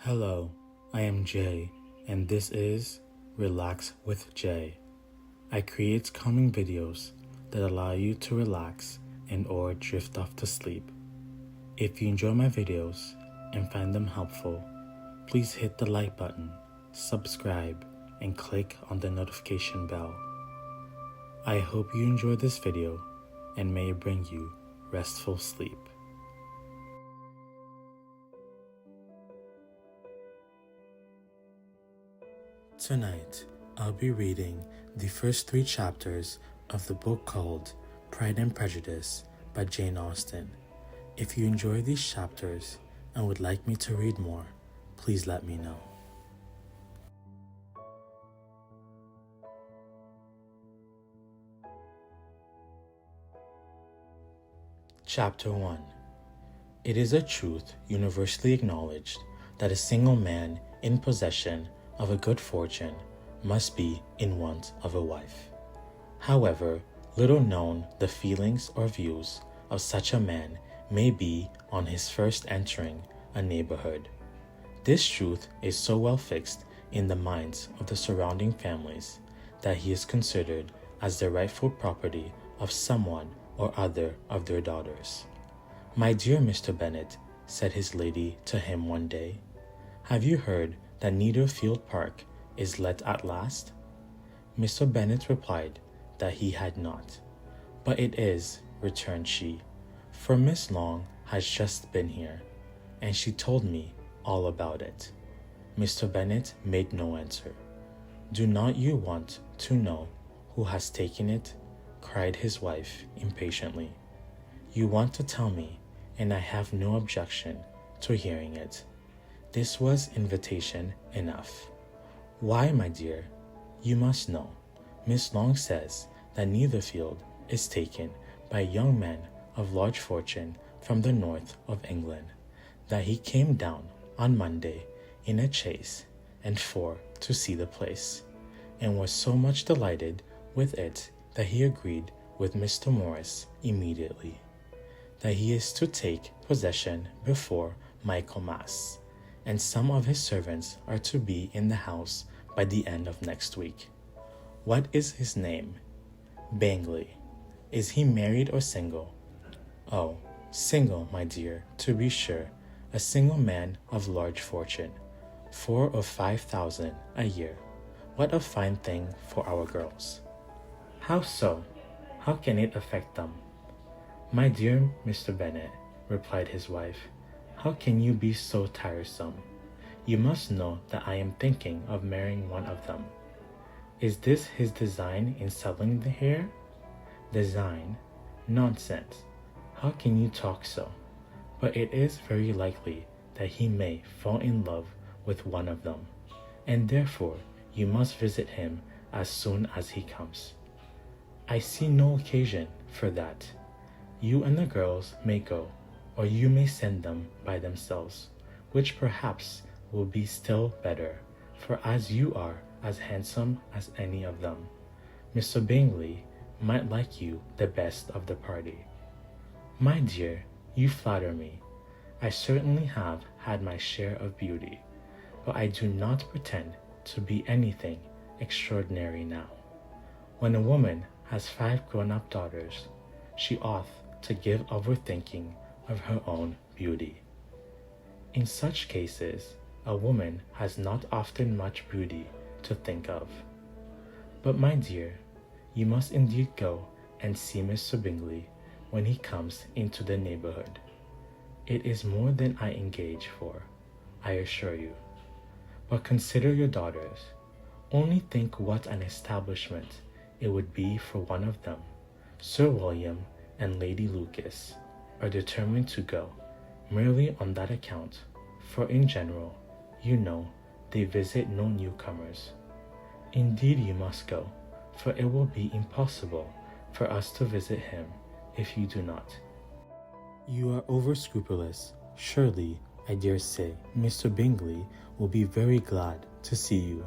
Hello, I am Jay, and this is Relax with Jay. I create calming videos that allow you to relax and or drift off to sleep. If you enjoy my videos and find them helpful, please hit the like button, subscribe, and click on the notification bell. I hope you enjoy this video and may it bring you restful sleep. Tonight, I'll be reading the first 3 chapters of the book called Pride and Prejudice by Jane Austen. If you enjoy these chapters and would like me to read more, please let me know. Chapter 1. It is a truth universally acknowledged that a single man in possession of a good fortune must be in want of a wife. However, little known the feelings or views of such a man may be on his first entering a neighborhood. This truth is so well fixed in the minds of the surrounding families that he is considered as the rightful property of someone or other of their daughters. "My dear Mr. Bennet," said his lady to him one day, "have you heard that Netherfield Park is let at last?" Mr. Bennet replied that he had not. "But it is," returned she, "for Miss Long has just been here, and she told me all about it." Mr. Bennet made no answer. "Do not you want to know who has taken it?" cried his wife impatiently. "You want to tell me, and I have no objection to hearing it." This was invitation enough. "Why, my dear, you must know. Miss Long says that Netherfield is taken by a young man of large fortune from the north of England, that he came down on Monday in a chaise and 4 to see the place, and was so much delighted with it that he agreed with Mr. Morris immediately, that he is to take possession before Michaelmas, and some of his servants are to be in the house by the end of next week. What is his name? Bingley. Is he married or single? Oh, single, my dear, to be sure, a single man of large fortune, 4,000 or 5,000 a year. What a fine thing for our girls." "How so? How can it affect them?" "My dear Mr. Bennet," replied his wife, "how can you be so tiresome? You must know that I am thinking of marrying one of them." "Is this his design in selling the hair?" "Design? Nonsense! How can you talk so? But it is very likely that he may fall in love with one of them, and therefore you must visit him as soon as he comes." "I see no occasion for that. You and the girls may go, or you may send them by themselves, which perhaps will be still better, for as you are as handsome as any of them, Mr. Bingley might like you the best of the party." "My dear, you flatter me. I certainly have had my share of beauty, but I do not pretend to be anything extraordinary now. When a woman has 5 grown-up daughters, she ought to give over thinking of her own beauty. In such cases, a woman has not often much beauty to think of. But, my dear, you must indeed go and see Mr. Bingley when he comes into the neighborhood. It is more than I engage for, I assure you. But consider your daughters. Only think what an establishment it would be for one of them. Sir William and Lady Lucas are determined to go, merely on that account, for in general, you know, they visit no newcomers. Indeed you must go, for it will be impossible for us to visit him if you do not." "You are over-scrupulous. Surely, I dare say, Mr. Bingley will be very glad to see you,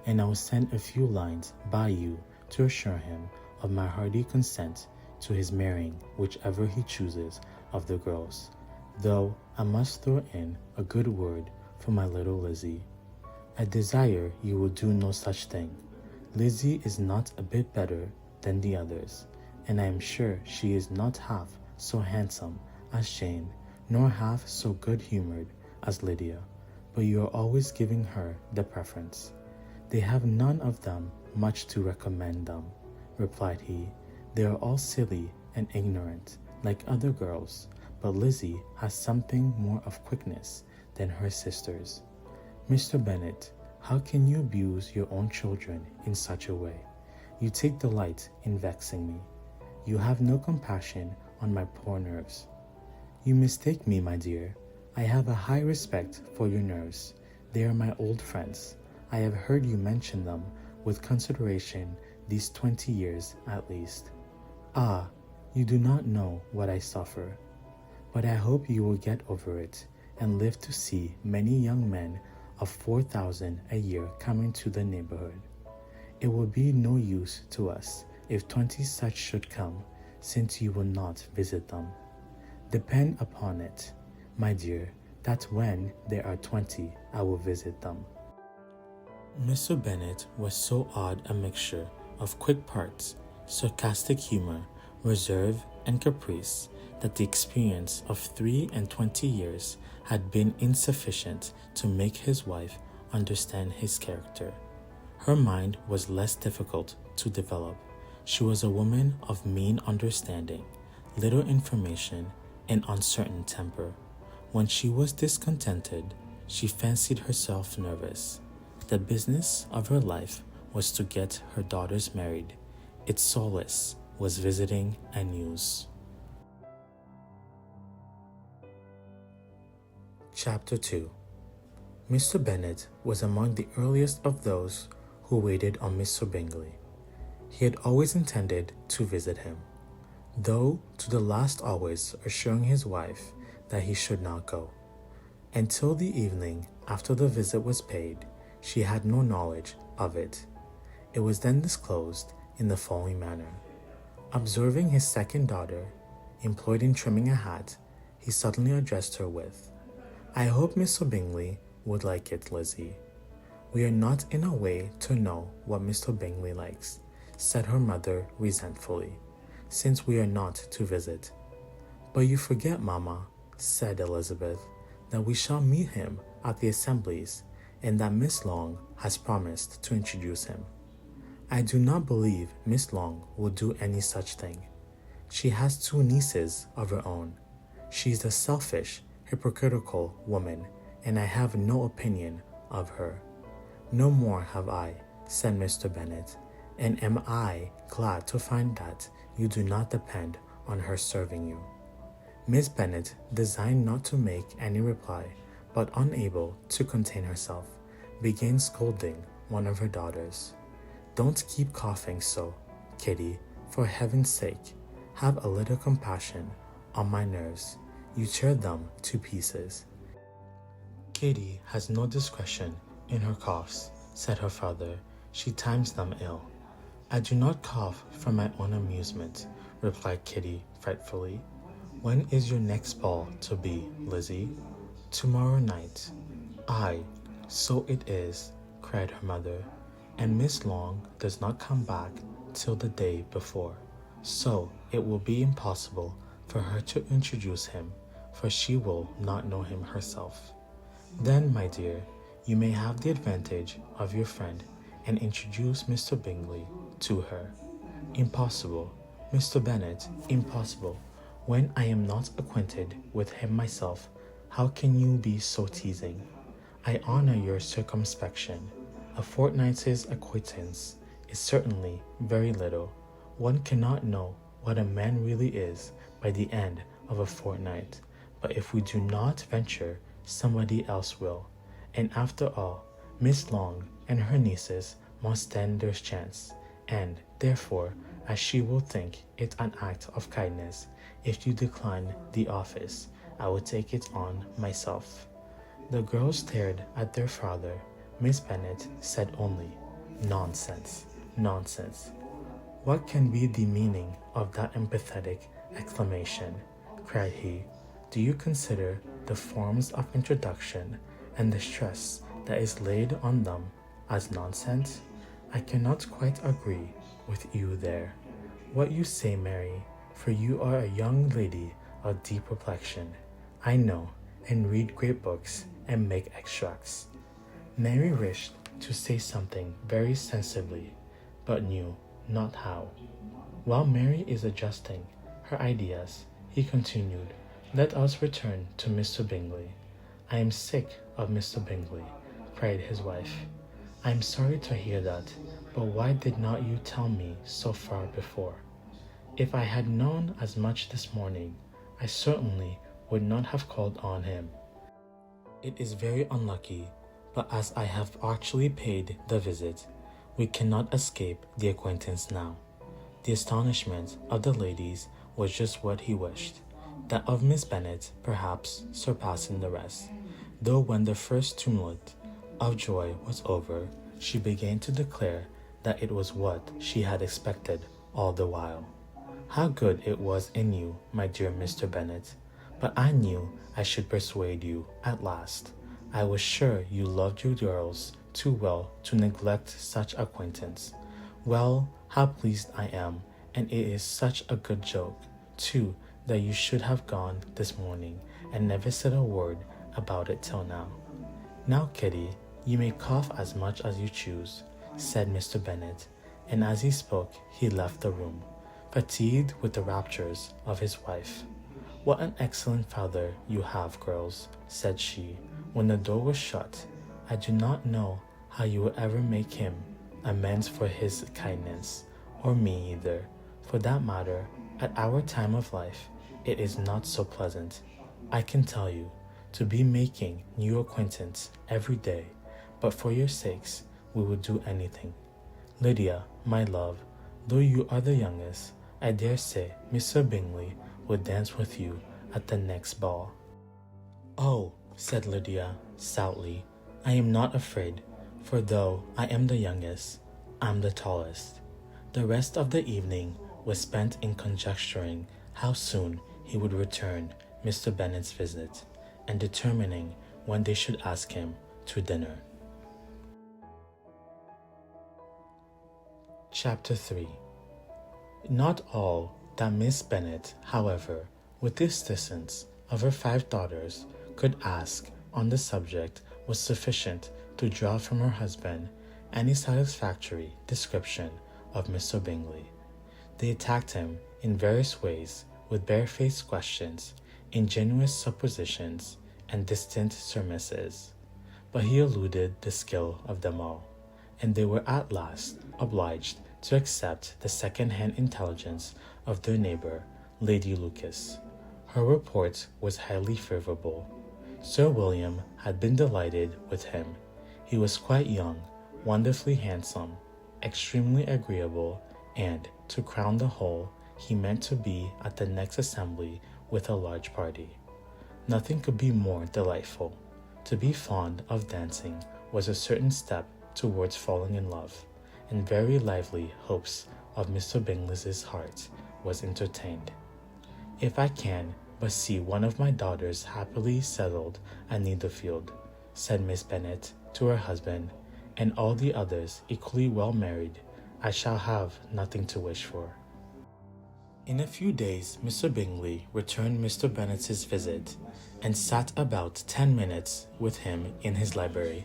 and I will send a few lines by you to assure him of my hearty consent to his marrying whichever he chooses of the girls, though I must throw in a good word for my little Lizzie. I desire you will do no such thing. Lizzie is not a bit better than the others, and I am sure she is not half so handsome as Jane, nor half so good-humored as Lydia, but you are always giving her the preference. They have none of them much to recommend them, replied he. They are all silly and ignorant, like other girls, but Lizzie has something more of quickness than her sisters. Mr. Bennet, how can you abuse your own children in such a way? You take delight in vexing me. You have no compassion on my poor nerves. You mistake me, my dear. I have a high respect for your nerves. They are my old friends. I have heard you mention them with consideration these 20 years at least. Ah, you do not know what I suffer. But I hope you will get over it and live to see many young men of 4,000 a year coming to the neighborhood. It will be no use to us if 20 such should come, since you will not visit them. Depend upon it, my dear, that when there are 20, I will visit them. Mr. Bennet was so odd a mixture of quick parts, sarcastic humor, reserve, and caprice that the experience of 23 years had been insufficient to make his wife understand his character. Her mind was less difficult to develop. She was a woman of mean understanding, little information, and uncertain temper. When she was discontented, she fancied herself nervous. The business of her life was to get her daughters married. Its solace was visiting and news. Chapter 2. Mr. Bennet was among the earliest of those who waited on Mr. Bingley. He had always intended to visit him, though to the last always assuring his wife that he should not go. Until the evening after the visit was paid, she had no knowledge of it. It was then disclosed in the following manner. Observing his second daughter employed in trimming a hat, he suddenly addressed her with, "I hope Mr. Bingley would like it, Lizzie." "We are not in a way to know what Mr. Bingley likes," said her mother resentfully, "since we are not to visit." "But you forget, Mamma," said Elizabeth, "that we shall meet him at the assemblies, and that Miss Long has promised to introduce him." "I do not believe Miss Long will do any such thing. She has 2 nieces of her own. She is a selfish, hypocritical woman, and I have no opinion of her." "No more have I," said Mr. Bennet, "and am I glad to find that you do not depend on her serving you." Miss Bennet designed not to make any reply, but unable to contain herself, began scolding one of her daughters. "Don't keep coughing so, Kitty, for heaven's sake. Have a little compassion on my nerves. You tear them to pieces." "Kitty has no discretion in her coughs," said her father. "She times them ill." "I do not cough for my own amusement," replied Kitty fretfully. "When is your next ball to be, Lizzie?" "Tomorrow night." "Aye, so it is," cried her mother, "and Miss Long does not come back till the day before, so it will be impossible for her to introduce him, for she will not know him herself." "Then, my dear, you may have the advantage of your friend and introduce Mr. Bingley to her." "Impossible, Mr. Bennet, impossible. When I am not acquainted with him myself, how can you be so teasing? I honor your circumspection. A fortnight's acquaintance is certainly very little. One cannot know what a man really is by the end of a fortnight, but if we do not venture, somebody else will. And after all, Miss Long and her nieces must stand their chance, and therefore, as she will think it an act of kindness if you decline the office, I will take it on myself." The girls stared at their father. Miss Bennet said only, "Nonsense, nonsense." "What can be the meaning of that emphatic exclamation?" cried he. "Do you consider the forms of introduction and the stress that is laid on them as nonsense, I cannot quite agree with you there. What you say, Mary, for you are a young lady of deep reflection, I know, and read great books and make extracts. Mary wished to say something very sensibly, but knew not how. While Mary is adjusting her ideas, he continued, "Let us return to Mr. Bingley." "I am sick of Mr. Bingley," cried his wife. "I am sorry to hear that, but why did not you tell me so far before? If I had known as much this morning, I certainly would not have called on him. It is very unlucky, but as I have actually paid the visit, we cannot escape the acquaintance now." The astonishment of the ladies was just what he wished, that of Miss Bennet perhaps surpassing the rest, though when the first tumult of joy was over, she began to declare that it was what she had expected all the while. "How good it was in you, my dear Mr. Bennet! But I knew I should persuade you at last. I was sure you loved your girls too well to neglect such acquaintance. Well, how pleased I am, and it is such a good joke, too, that you should have gone this morning and never said a word about it till now." "Now, Kitty, you may cough as much as you choose," said Mr. Bennet, and as he spoke he left the room, fatigued with the raptures of his wife. "What an excellent father you have, girls," said she, when the door was shut. "I do not know how you will ever make him amends for his kindness, or me either. For that matter, at our time of life, it is not so pleasant, I can tell you, to be making new acquaintance every day, but for your sakes we will do anything. Lydia, my love, though you are the youngest, I dare say Mr. Bingley will dance with you at the next ball." "Oh," said Lydia stoutly, "I am not afraid, for though I am the youngest, I am the tallest." The rest of the evening was spent in conjecturing how soon he would return Mr. Bennet's visit, and determining when they should ask him to dinner. Chapter 3. Not all that Miss Bennet, however, with the assistance of her 5 daughters, could ask on the subject was sufficient to draw from her husband any satisfactory description of Mr. Bingley. They attacked him in various ways with barefaced questions, ingenuous suppositions, and distant surmises, but he eluded the skill of them all, and they were at last obliged to accept the second-hand intelligence of their neighbour, Lady Lucas. Her report was highly favourable. Sir William had been delighted with him. He was quite young, wonderfully handsome, extremely agreeable, and, to crown the whole, he meant to be at the next assembly with a large party. Nothing could be more delightful. To be fond of dancing was a certain step towards falling in love, and very lively hopes of Mr. Bingley's heart was entertained. "If I can but see one of my daughters happily settled at Netherfield," said Miss Bennet to her husband, "and all the others equally well married, I shall have nothing to wish for." In a few days Mr. Bingley returned Mr. Bennet's visit, and sat about 10 minutes with him in his library.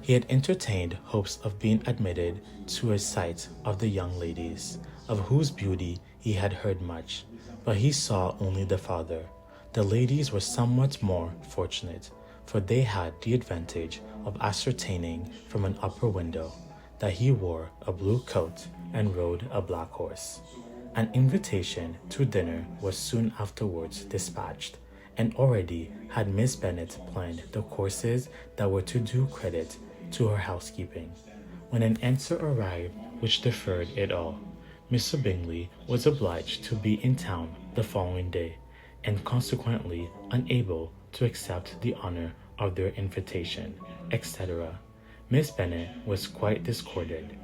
He had entertained hopes of being admitted to a sight of the young ladies, of whose beauty he had heard much, but he saw only the father. The ladies were somewhat more fortunate, for they had the advantage of ascertaining from an upper window that he wore a blue coat and rode a black horse. An invitation to dinner was soon afterwards dispatched, and already had Miss Bennet planned the courses that were to do credit to her housekeeping. When an answer arrived which deferred it all, Mr. Bingley was obliged to be in town the following day, and consequently unable to accept the honour of their invitation, etc. Miss Bennet was quite discorded.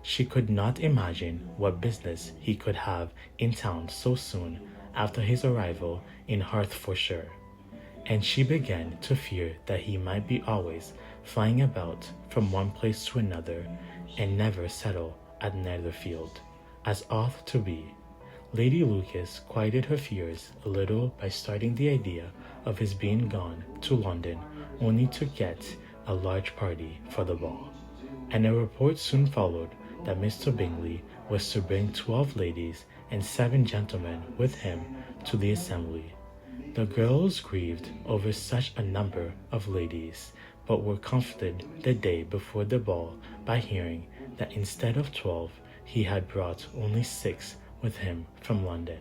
She could not imagine what business he could have in town so soon after his arrival in Hertfordshire. and she began to fear that he might be always flying about from one place to another and never settle at Netherfield, as ought to be. Lady Lucas quieted her fears a little by starting the idea of his being gone to London only to get a large party for the ball, and a report soon followed that Mr. Bingley was to bring 12 ladies and 7 gentlemen with him to the assembly. The girls grieved over such a number of ladies, but were comforted the day before the ball by hearing that instead of 12, he had brought only 6 with him from London,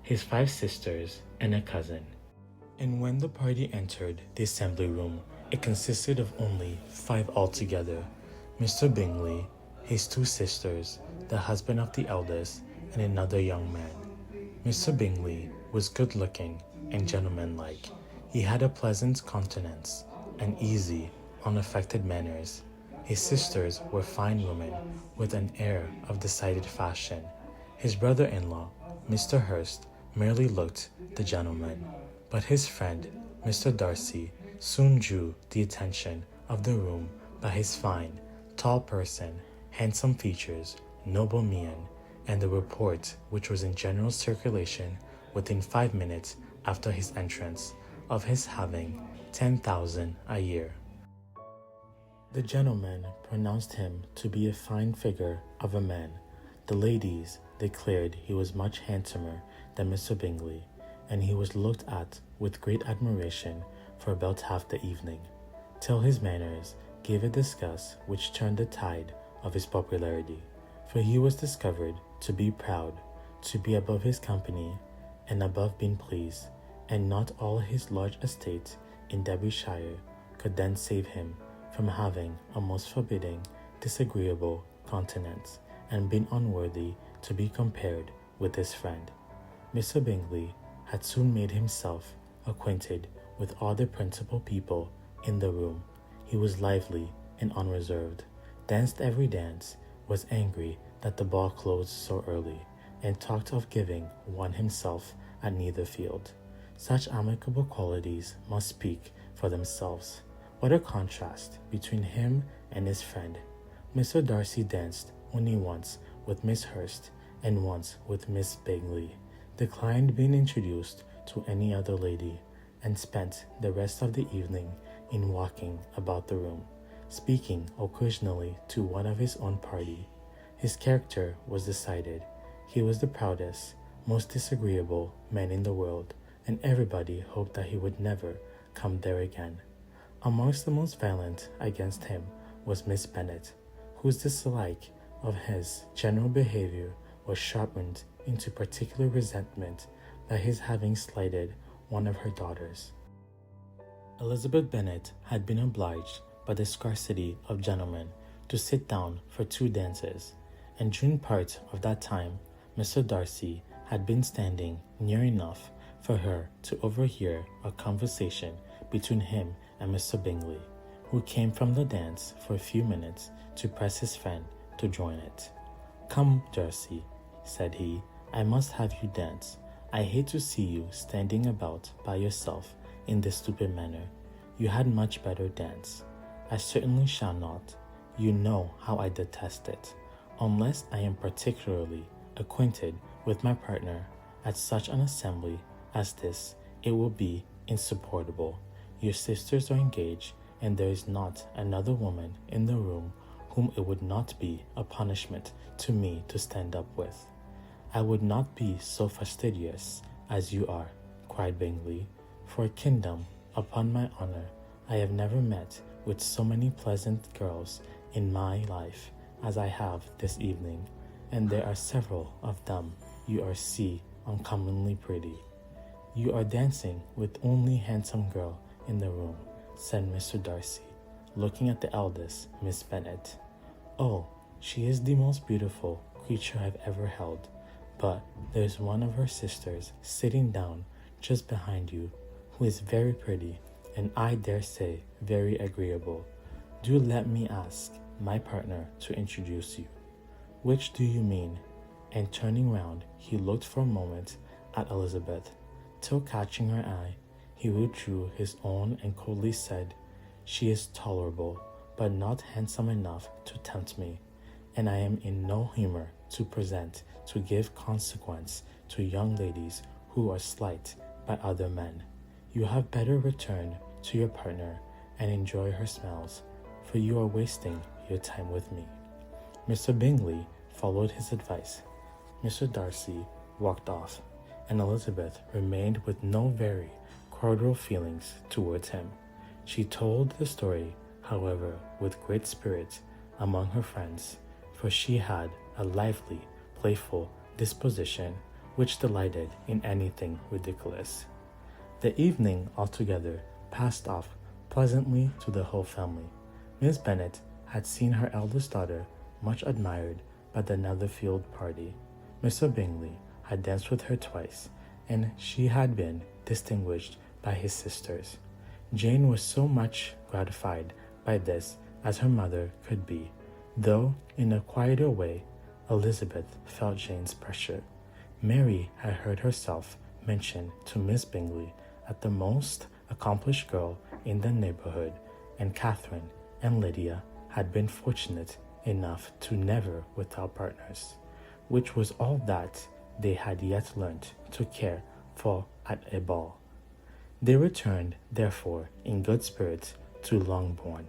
his 5 sisters and a cousin. And when the party entered the assembly room, it consisted of only 5 altogether: Mr. Bingley, his 2 sisters, the husband of the eldest, and another young man. Mr. Bingley was good-looking and gentlemanlike. He had a pleasant countenance and easy, unaffected manners. His sisters were fine women with an air of decided fashion. His brother-in-law, Mr. Hurst, merely looked the gentleman, but his friend, Mr. Darcy, soon drew the attention of the room by his fine, tall person, handsome features, noble mien, and the report which was in general circulation within 5 minutes after his entrance of his having 10,000 a year. The gentlemen pronounced him to be a fine figure of a man. The ladies declared he was much handsomer than Mr. Bingley, and he was looked at with great admiration for about half the evening, till his manners gave a disgust which turned the tide of his popularity, for he was discovered to be proud, to be above his company, and above being pleased, and not all his large estate in Derbyshire could then save him from having a most forbidding, disagreeable countenance, and being unworthy to be compared with his friend. Mr. Bingley had soon made himself acquainted with all the principal people in the room. He was lively and unreserved, danced every dance, was angry that the ball closed so early, and talked of giving one himself at Netherfield. Such amicable qualities must speak for themselves. What a contrast between him and his friend. Mr. Darcy danced only once with Miss Hurst and once with Miss Bingley, declined being introduced to any other lady, and spent the rest of the evening in walking about the room, speaking occasionally to one of his own party. His character was decided. He was the proudest, most disagreeable man in the world, and everybody hoped that he would never come there again. Amongst the most violent against him was Miss Bennet, whose dislike of his general behavior was sharpened into particular resentment by his having slighted one of her daughters. Elizabeth Bennet had been obliged by the scarcity of gentlemen to sit down for 2 dances, and during part of that time Mr. Darcy had been standing near enough for her to overhear a conversation between him and Mr. Bingley, who came from the dance for a few minutes to press his friend to join it. "Come, Darcy," said he, "I must have you dance. I hate to see you standing about by yourself in this stupid manner. You had much better dance." "I certainly shall not. You know how I detest it. Unless I am particularly acquainted with my partner at such an assembly as this, it will be insupportable. Your sisters are engaged, and there is not another woman in the room whom it would not be a punishment to me to stand up with." "I would not be so fastidious as you are," cried Bingley. "For a kingdom, upon my honor, I have never met with so many pleasant girls in my life as I have this evening, and there are several of them you are uncommonly pretty." "You are dancing with only handsome girl in the room," said Mr. Darcy, looking at the eldest, Miss Bennet. "Oh, she is the most beautiful creature I've ever held, but there's one of her sisters sitting down just behind you, who is very pretty, and I dare say very agreeable. Do let me ask my partner to introduce you." "Which do you mean?" And turning round, he looked for a moment at Elizabeth, till catching her eye, He withdrew his own and coldly said, "She is tolerable, but not handsome enough to tempt me, and I am in no humor to give consequence to young ladies who are slight by other men. You had better return to your partner and enjoy her smells, for you are wasting your time with me." Mr. Bingley followed his advice. Mr. Darcy walked off, and Elizabeth remained with no very cordial feelings towards him. She told the story, however, with great spirit among her friends, for she had a lively, playful disposition which delighted in anything ridiculous. The evening altogether passed off pleasantly to the whole family. Miss Bennet had seen her eldest daughter much admired by the Netherfield party. Mr. Bingley had danced with her twice, and she had been distinguished by his sisters. Jane was so much gratified by this as her mother could be, though in a quieter way. Elizabeth felt Jane's pressure. Mary had heard herself mentioned to Miss Bingley as the most accomplished girl in the neighborhood, and Catherine and Lydia had been fortunate enough to never without partners, which was all that they had yet learnt to care for at a ball. They returned, therefore, in good spirits to Longbourn,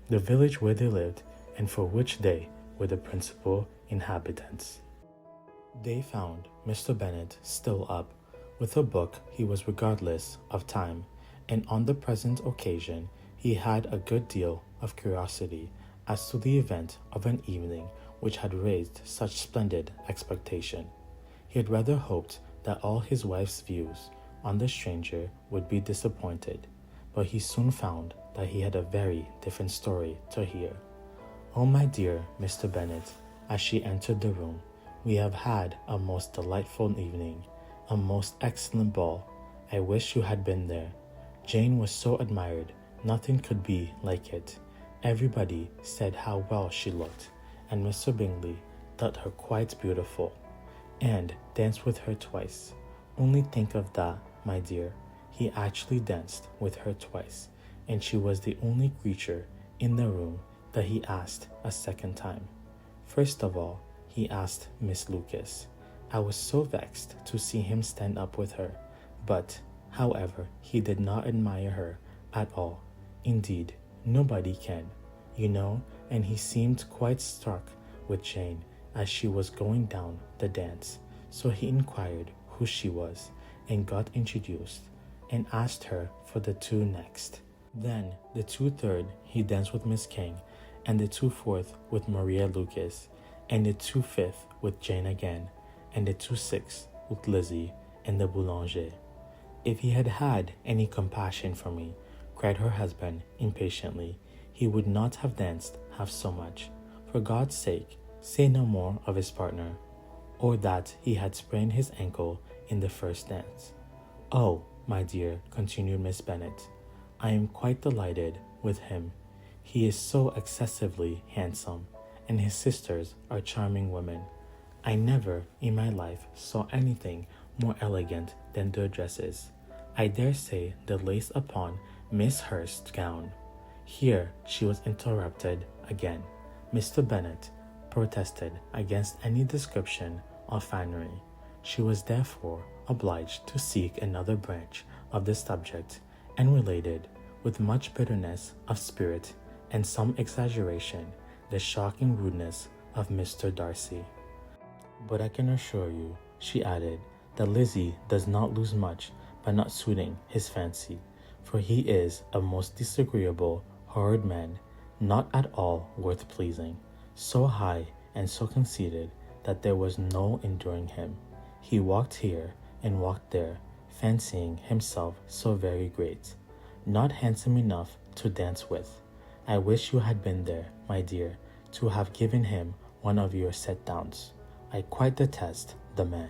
the village where they lived and for which they were the principal inhabitants. They found Mr. Bennet still up with a book. He was regardless of time, and on the present occasion he had a good deal of curiosity as to the event of an evening which had raised such splendid expectation. He had rather hoped that all his wife's views on the stranger would be disappointed, but he soon found that he had a very different story to hear. "Oh, my dear Mr. Bennet," as she entered the room, "we have had a most delightful evening, a most excellent ball. I wish you had been there. Jane was so admired, nothing could be like it. Everybody said how well she looked, and Mr. Bingley thought her quite beautiful, and danced with her twice. Only think of that, my dear. He actually danced with her twice, and she was the only creature in the room that he asked a second time. First of all, he asked Miss Lucas. I was so vexed to see him stand up with her, but, however, he did not admire her at all. Indeed, nobody can, you know, and he seemed quite struck with Jane as she was going down the dance, so he inquired who she was, and got introduced, and asked her for the two next. Then, the 2/3 he danced with Miss King, and the 2/4 with Maria Lucas, and the 2/5 with Jane again, and the 2/6 with Lizzie and the Boulanger. If he had had any compassion for me, cried her husband impatiently, he would not have danced half so much. For God's sake, say no more of his partner, or that he had sprained his ankle in the first dance. Oh, my dear, continued Miss Bennet, I am quite delighted with him. He is so excessively handsome, and his sisters are charming women. I never in my life saw anything more elegant than their dresses. I dare say the lace upon Miss Hurst's gown. Here she was interrupted again. Mr. Bennet protested against any description of finery. She was therefore obliged to seek another branch of the subject, and related, with much bitterness of spirit and some exaggeration, the shocking rudeness of Mr. Darcy. But I can assure you, she added, that Lizzie does not lose much by not suiting his fancy, for he is a most disagreeable, horrid man, not at all worth pleasing, so high and so conceited that there was no enduring him. He walked here and walked there, fancying himself so very great, not handsome enough to dance with. I wish you had been there, my dear, to have given him one of your set-downs. I quite detest the man.